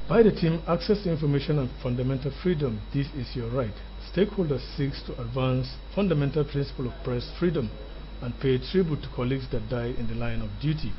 By the team Access to Information and Fundamental Freedom, this is your right. Stakeholders seeks to advance fundamental principle of press freedom and pay tribute to colleagues that died in the line of duty.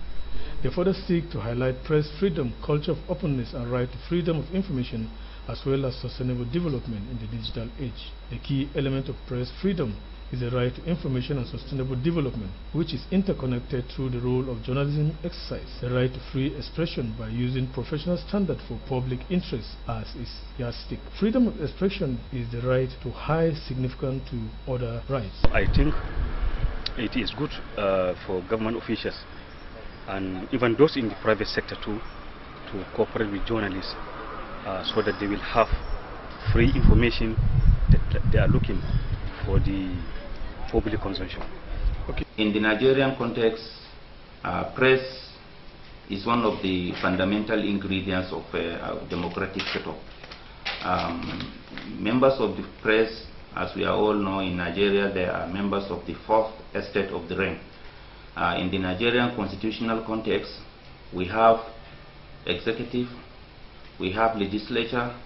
They further seek to highlight press freedom, culture of openness and right to freedom of information, as well as sustainable development in the digital age. The key element of press freedom is the right to information and sustainable development, which is interconnected through the role of journalism exercise, the right to free expression by using professional standard for public interest as its yardstick. Freedom of expression is the right to high significant to other rights. I think it is good for government officials and even those in the private sector too to cooperate with journalists so that they will have free information that they are looking for the public consumption. Okay. In the Nigerian context, press is one of the fundamental ingredients of a democratic setup. Members of the press, as we all know in Nigeria, they are members of the fourth estate of the realm. In the Nigerian constitutional context, we have executive, we have legislature,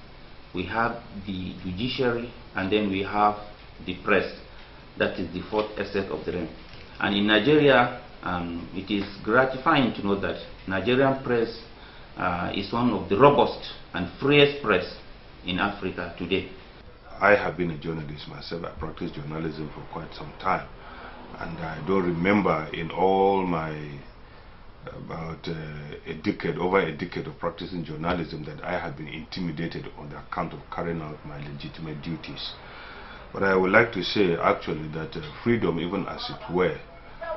we have the judiciary, and then we have the press. That is the fourth estate of the realm. And in Nigeria, it is gratifying to know that Nigerian press is one of the robust and freest press in Africa today. I have been a journalist myself. I practiced journalism for quite some time, and I don't remember in all my about over a decade of practicing journalism that I have been intimidated on the account of carrying out my legitimate duties. But I would like to say actually that freedom, even as it were,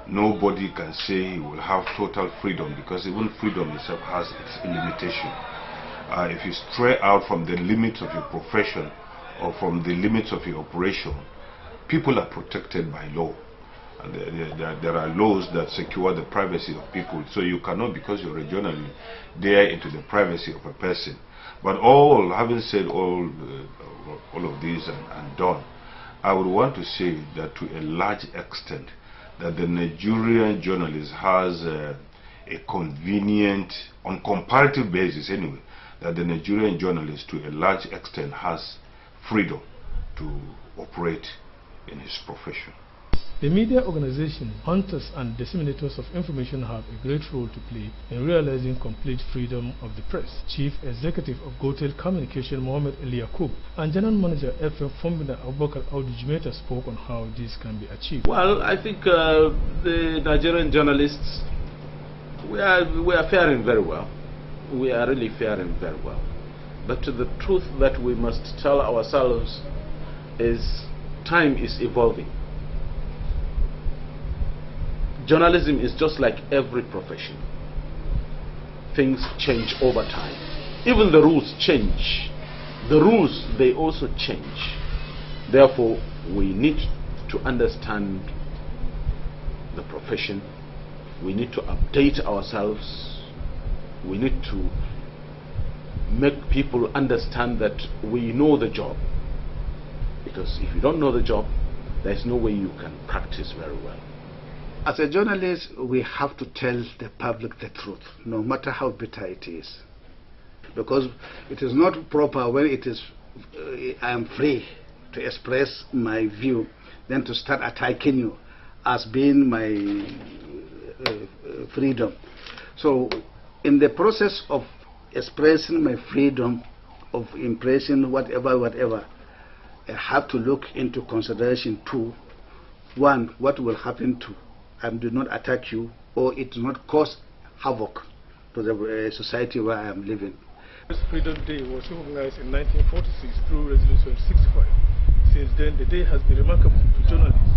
nobody can say he will have total freedom, because even freedom itself has its limitation. If you stray out from the limits of your profession or from the limits of your operation, people are protected by law. And there are laws that secure the privacy of people, so you cannot, because you're a journalist, dare into the privacy of a person. But having said all of this and done, I would want to say that to a large extent that the Nigerian journalist has a convenient, on comparative basis anyway, that the Nigerian journalist to a large extent has freedom to operate in his profession. The media organization, hunters and disseminators of information have a great role to play in realizing complete freedom of the press. Chief Executive of Gotel Communication Mohammed Ali Yakub and General Manager FM Fombina Abubakar Audu Jumeta spoke on how this can be achieved. Well, I think the Nigerian journalists, we are faring very well. We are really faring very well. But the truth that we must tell ourselves is time is evolving. Journalism is just like every profession. Things change over time. Even the rules change. The rules, they also change. Therefore, we need to understand the profession. We need to update ourselves. We need to make people understand that we know the job. Because if you don't know the job, there's no way you can practice very well. As a journalist, we have to tell the public the truth, no matter how bitter it is. Because it is not proper when it is, I am free to express my view, then to start attacking you as being my freedom. So, in the process of expressing my freedom of impression, whatever, I have to look into consideration two. One, what will happen to and do not attack you, or it does not cause havoc to the society where I am living. Freedom Day was recognized in 1946 through Resolution 65. Since then, the day has been remarkable to journalists.